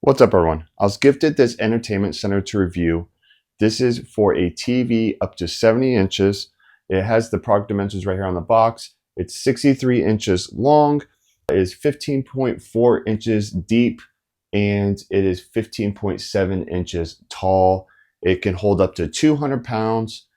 What's up, everyone? I was gifted this entertainment center to review. This is for a TV up to 70 inches. It has the product dimensions right here on the box. It's 63 inches long. It is 15.4 inches deep, and it is 15.7 inches tall. It can hold up to 200 pounds.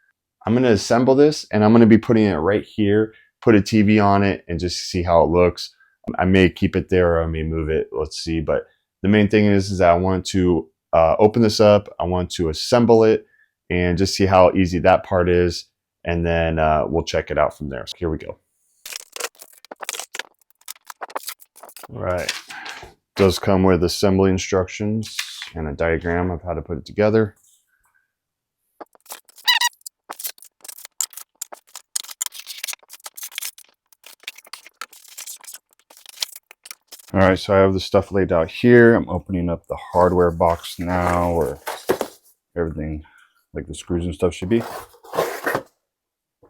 I'm going to assemble this, and I'm going to be putting it right here, put a TV on it, and just see how it looks. I may keep it there, or I may move it. Let's see. But the main thing is that I want to open this up. I want to assemble it and just see how easy that part is. And then we'll check it out from there. So here we go. All right. It does come with assembly instructions and a diagram of how to put it together. All right, so I have the stuff laid out here. I'm opening up the hardware box now, where everything like the screws and stuff should be.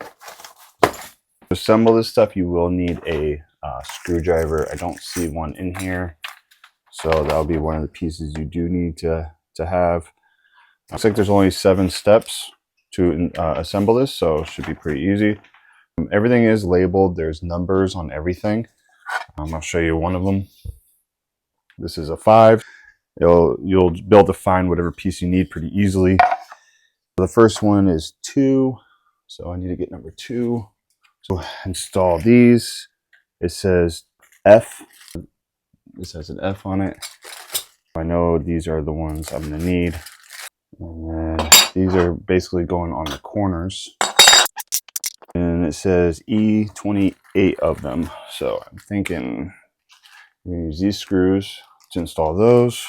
To assemble this stuff, you will need a screwdriver. I don't see one in here, so that'll be one of the pieces you do need to have. Looks like there's only 7 steps to assemble this, so it should be pretty easy. Everything is labeled. There's numbers on everything. I'll show you one of them. This is a 5. You'll be able to find whatever piece you need pretty easily. The first one is 2, so I need to get number 2. So install these. It says F. This has an F on it. I know these are the ones I'm going to need. And then these are basically going on the corners. And it says E, 28 of them. So I'm thinking I'm going to use these screws to install those.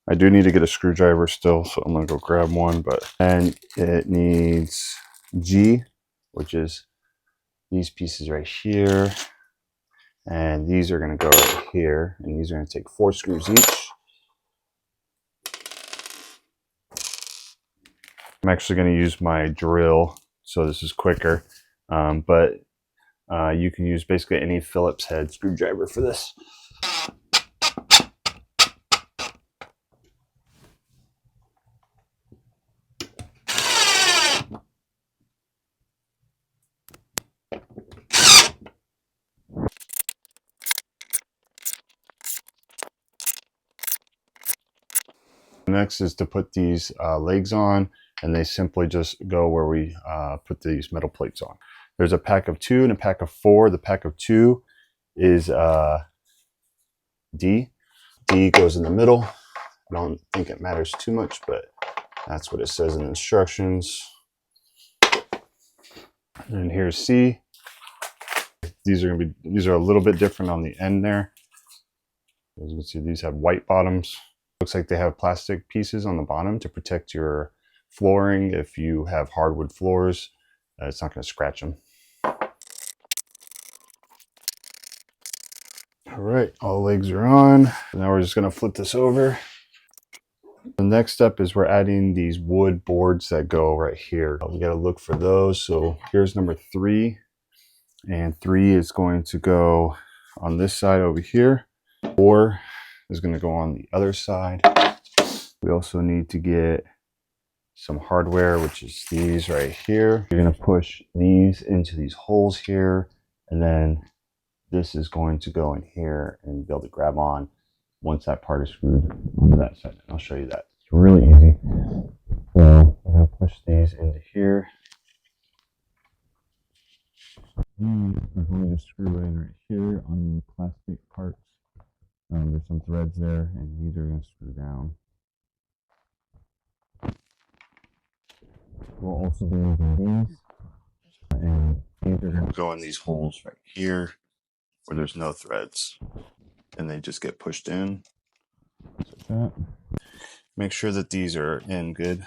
I do need to get a screwdriver still, so I'm going to go grab one. And it needs G, which is these pieces right here. And these are going to go right here. And these are going to take 4 screws each. I'm actually going to use my drill, so this is quicker. But you can use basically any Phillips head screwdriver for this. Next is to put these legs on, and they simply just go where we put these metal plates on. There's a pack of 2 and a pack of 4. The pack of 2 is D. D goes in the middle. I don't think it matters too much, but that's what it says in the instructions. And here's C. These are a little bit different on the end there. As you can see, these have white bottoms. Looks like they have plastic pieces on the bottom to protect your flooring. If you have hardwood floors, it's not going to scratch them. All right, all legs are on. Now we're just going to flip this over. The next step is we're adding these wood boards that go right here. We got to look for those. So here's number 3, and 3 is going to go on this side over here. 4 is going to go on the other side. We also need to get some hardware, which is these right here. You're going to push these into these holes here, and then this is going to go in here and be able to grab on once that part is screwed onto that side. I'll show you that. It's really easy. So I'm going to push these into here. And I'm going to screw in right here on the plastic parts. There's some threads there, and these are going to screw down. We'll also be using these, and these are going to go in these holes right here where there's no threads, and they just get pushed in. Like that. Make sure that these are in good.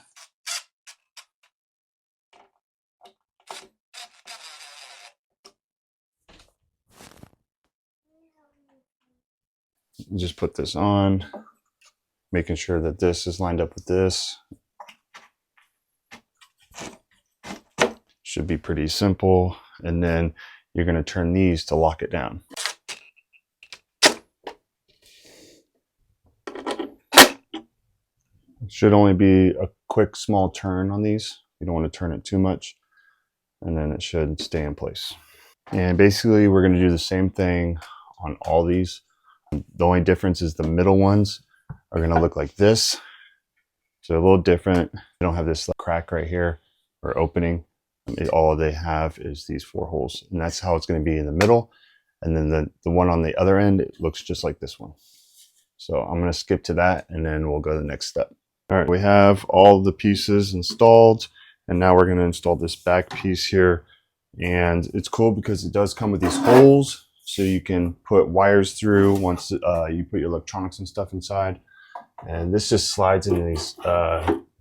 Just put this on, making sure that this is lined up with this. Should be pretty simple. And then you're going to turn these to lock it down. Should only be a quick small turn on these. You don't want to turn it too much, and then it should stay in place. And basically we're going to do the same thing on all these. The only difference is the middle ones are going to look like this. So a little different. They don't have this crack right here or opening. All they have is these 4 holes, and that's how it's going to be in the middle. And then the one on the other end, it looks just like this one. So I'm going to skip to that, and then we'll go to the next step. All right, we have all the pieces installed, and now we're going to install this back piece here. And it's cool because it does come with these holes, so you can put wires through once you put your electronics and stuff inside. And this just slides into these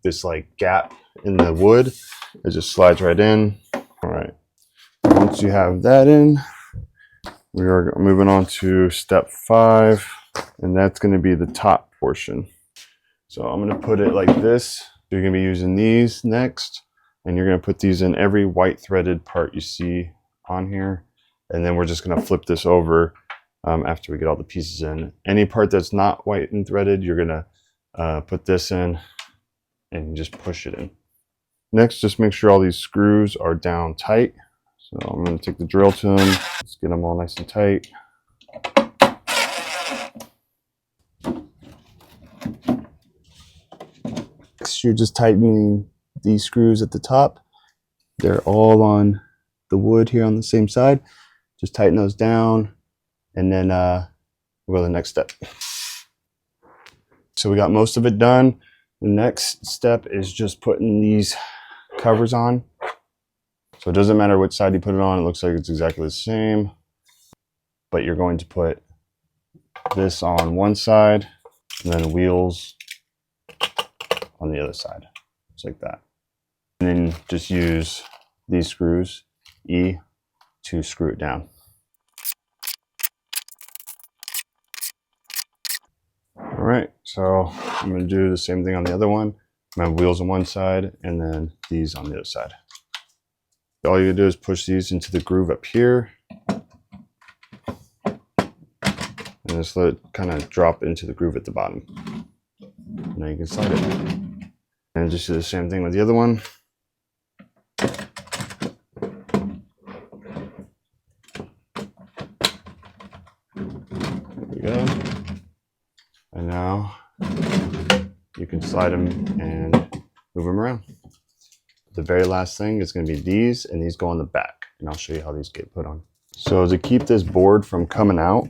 this like gap in the wood. It just slides right in. All right, once you have that in, we are moving on to step 5, and that's going to be the top portion. So I'm going to put it like this. You're going to be using these next, and you're going to put these in every white threaded part you see on here, and then we're just going to flip this over after we get all the pieces in. Any part that's not white and threaded, you're going to put this in and just push it in. Next, just make sure all these screws are down tight. So I'm going to take the drill to them. Let's get them all nice and tight. Next, you're just tightening these screws at the top. They're all on the wood here on the same side. Just tighten those down, and then we'll go to the next step. So we got most of it done. The next step is just putting these covers on. So it doesn't matter which side you put it on, it looks like it's exactly the same. But you're going to put this on one side, and then wheels on the other side, just like that. And then just use these screws, E, to screw it down. All right, so I'm going to do the same thing on the other one. I have wheels on one side and then these on the other side. All you do is push these into the groove up here and just let it kind of drop into the groove at the bottom. And then you can slide it. And just do the same thing with the other one. There we go. And now you can slide them and move them around. The very last thing is going to be these, and these go on the back, and I'll show you how these get put on. So to keep this board from coming out,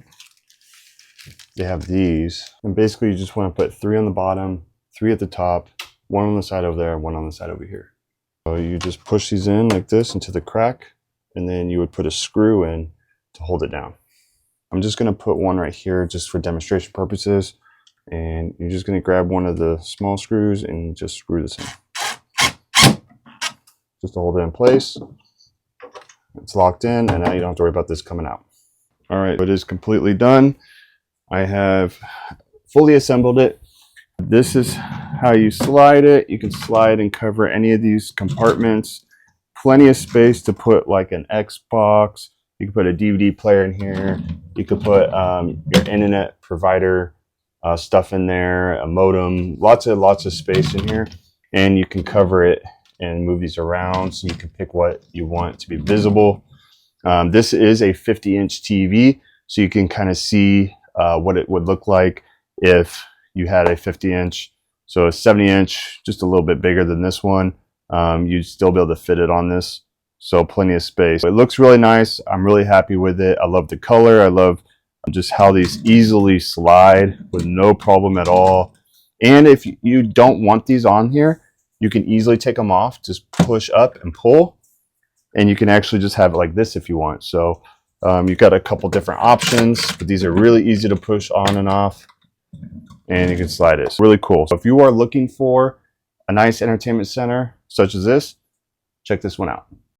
they have these, and basically you just want to put 3 on the bottom, 3 at the top, 1 on the side over there, 1 on the side over here. So you just push these in like this into the crack, and then you would put a screw in to hold it down. I'm just going to put one right here just for demonstration purposes, and you're just going to grab one of the small screws and just screw this in. Just to hold it in place. It's locked in, and now you don't have to worry about this coming out. All right, it is completely done. I have fully assembled it. This is how you slide it. You can slide and cover any of these compartments. Plenty of space to put like an Xbox. You can put a DVD player in here. You could put your internet provider stuff in there, a modem, lots of space in here. And you can cover it and move these around so you can pick what you want to be visible. This is a 50-inch TV, so you can kind of see what it would look like if you had a 50-inch. So a 70-inch, just a little bit bigger than this one. You'd still be able to fit it on this, so plenty of space. It looks really nice. I'm really happy with it. I love the color. I love just how these easily slide with no problem at all. And if you don't want these on here, you can easily take them off, just push up and pull, and you can actually just have it like this if you want. So you've got a couple different options, but these are really easy to push on and off, and you can slide it. It's really cool. So if you are looking for a nice entertainment center such as this, check this one out.